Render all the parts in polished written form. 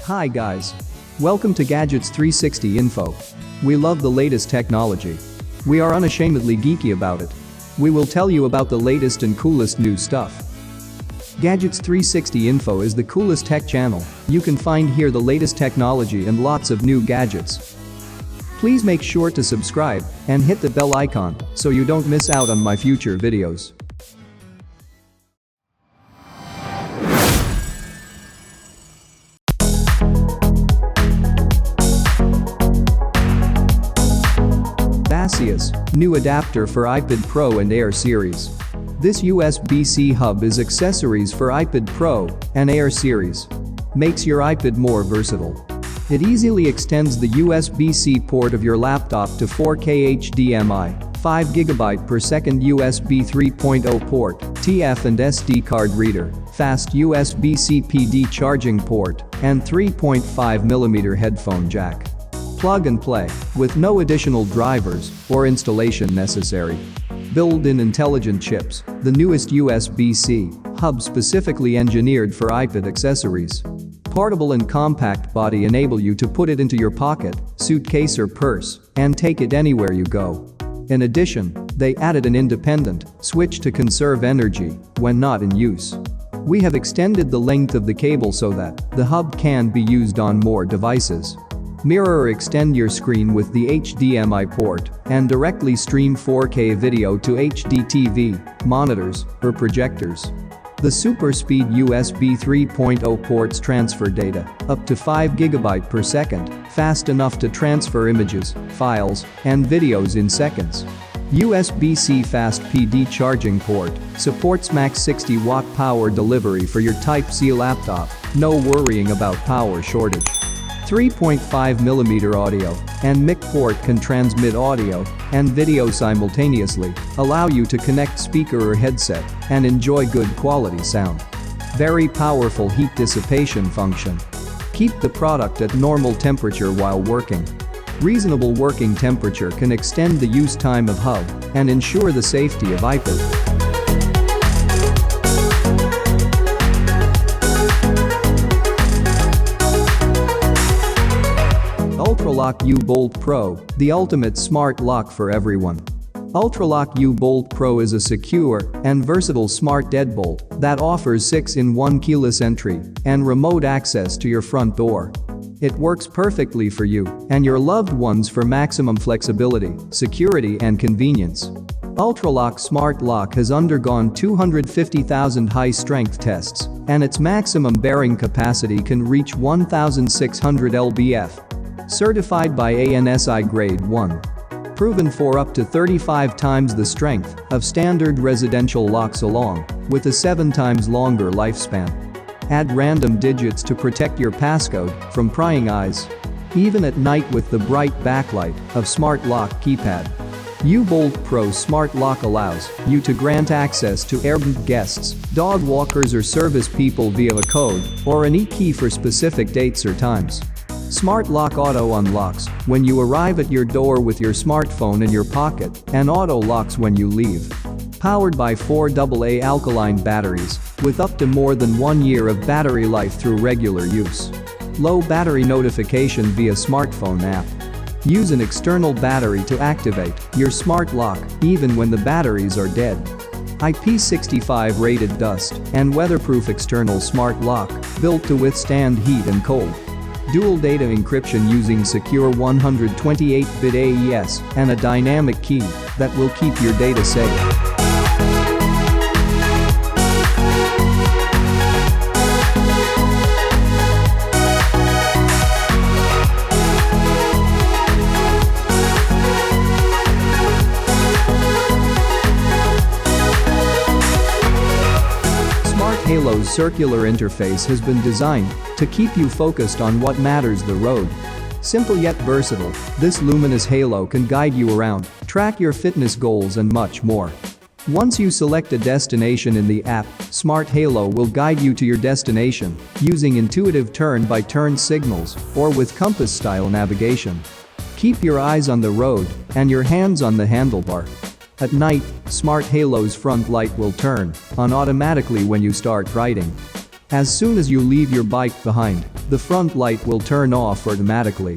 Hi guys. Welcome to Gadgets 360 Info. We love the latest technology. We are unashamedly geeky about it. We will tell you about the latest and coolest new stuff. Gadgets 360 Info is the coolest tech channel. You can find here the latest technology and lots of new gadgets. Please make sure to subscribe and hit the bell icon so you don't miss out on my future videos. New adapter for iPad Pro and Air series. This USBC Hub is accessories for iPad Pro and Air series. Makes your iPad more versatile. It easily extends the USB-C port of your laptop to 4K HDMI, 5GB per second USB 3.0 port, TF and SD card reader, fast USB-C PD charging port, and 3.5mm headphone jack. Plug and play, with no additional drivers or installation necessary. Built-in intelligent chips, the newest USB-C hub specifically engineered for iPad accessories. Portable and compact body enable you to put it into your pocket, suitcase or purse, and take it anywhere you go. In addition, they added an independent switch to conserve energy when not in use. We have extended the length of the cable so that the hub can be used on more devices. Mirror or extend your screen with the HDMI port and directly stream 4K video to HD TV, monitors, or projectors. The super speed USB 3.0 ports transfer data up to 5GB per second, fast enough to transfer images, files, and videos in seconds. USB-C fast PD charging port supports max 60-watt power delivery for your Type-C laptop, no worrying about power shortage. 3.5mm audio and mic port can transmit audio and video simultaneously, allow you to connect speaker or headset and enjoy good quality sound. Very powerful heat dissipation function. Keep the product at normal temperature while working. Reasonable working temperature can extend the use time of hub and ensure the safety of iPad. Ultraloq U-Bolt Pro, the ultimate smart lock for everyone. Ultraloq U-Bolt Pro is a secure and versatile smart deadbolt that offers 6-in-1 keyless entry and remote access to your front door. It works perfectly for you and your loved ones for maximum flexibility, security and convenience. Ultraloq Smart Lock has undergone 250,000 high-strength tests and its maximum bearing capacity can reach 1,600 lbf. Certified by ANSI Grade 1. Proven for up to 35 times the strength of standard residential locks along with a 7 times longer lifespan. Add random digits to protect your passcode from prying eyes. Even at night with the bright backlight of Smart Lock keypad. UBolt Pro Smart Lock allows you to grant access to errant guests, dog walkers or service people via a code or an e-key for specific dates or times. Smart Lock auto unlocks when you arrive at your door with your smartphone in your pocket and auto locks when you leave. Powered by 4 AA alkaline batteries with up to more than 1 year of battery life through regular use. Low battery notification via smartphone app. Use an external battery to activate your smart lock even when the batteries are dead. IP65 rated dust and weatherproof external smart lock built to withstand heat and cold. Dual data encryption using secure 128-bit AES and a dynamic key that will keep your data safe. Halo's circular interface has been designed to keep you focused on what matters the road. Simple yet versatile, this luminous halo can guide you around, track your fitness goals and much more. Once you select a destination in the app, Smart Halo will guide you to your destination using intuitive turn-by-turn signals or with compass-style navigation. Keep your eyes on the road and your hands on the handlebar. At night, Smart Halo's front light will turn on automatically when you start riding. As soon as you leave your bike behind, the front light will turn off automatically.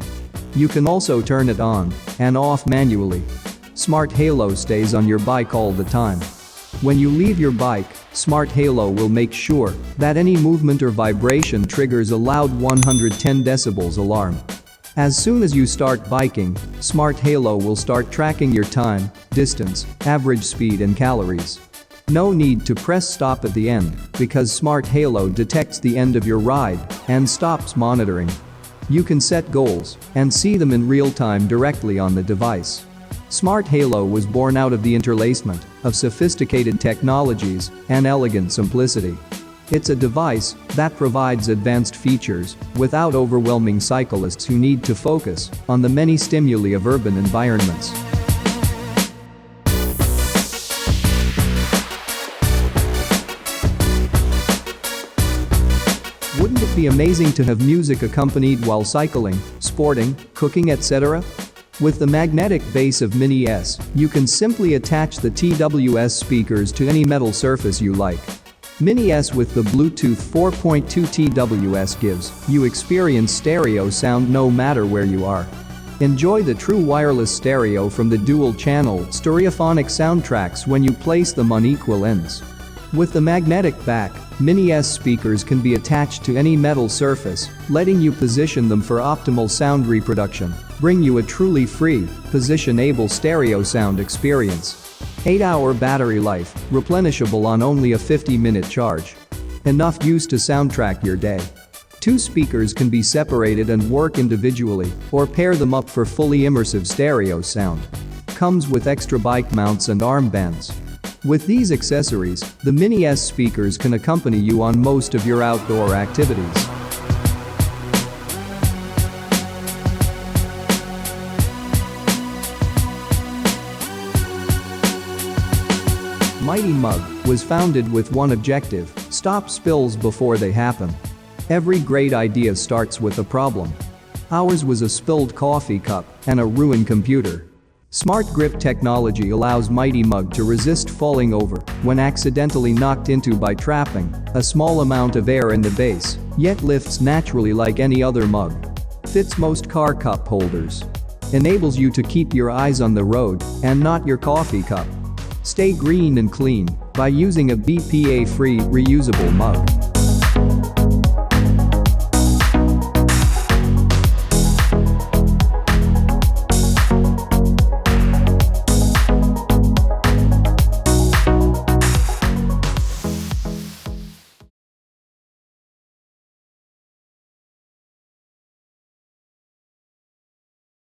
You can also turn it on and off manually. Smart Halo stays on your bike all the time. When you leave your bike, Smart Halo will make sure that any movement or vibration triggers a loud 110 decibels alarm. As soon as you start biking, Smart Halo will start tracking your time, distance, average speed and calories. No need to press stop at the end because Smart Halo detects the end of your ride and stops monitoring. You can set goals and see them in real time directly on the device. Smart Halo was born out of the interlacement of sophisticated technologies and elegant simplicity. It's a device that provides advanced features without overwhelming cyclists who need to focus on the many stimuli of urban environments. Wouldn't it be amazing to have music accompanied while cycling, sporting, cooking, etc.? With the magnetic base of Mini S, you can simply attach the TWS speakers to any metal surface you like. Mini S with the Bluetooth 4.2 TWS gives you experience stereo sound no matter where you are. Enjoy the true wireless stereo from the dual-channel stereophonic soundtracks when you place them on equal ends. With the magnetic back, Mini S speakers can be attached to any metal surface, letting you position them for optimal sound reproduction. Bring you a truly free, position-able stereo sound experience. 8-hour battery life, replenishable on only a 50-minute charge. Enough use to soundtrack your day. 2 speakers can be separated and work individually, or pair them up for fully immersive stereo sound. Comes with extra bike mounts and armbands. With these accessories, the Mini S speakers can accompany you on most of your outdoor activities. Mighty Mug was founded with one objective: stop spills before they happen. Every great idea starts with a problem. Ours was a spilled coffee cup and a ruined computer. Smart Grip technology allows Mighty Mug to resist falling over when accidentally knocked into by trapping a small amount of air in the base, yet lifts naturally like any other mug. Fits most car cup holders. Enables you to keep your eyes on the road and not your coffee cup. Stay green and clean by using a BPA-free reusable mug.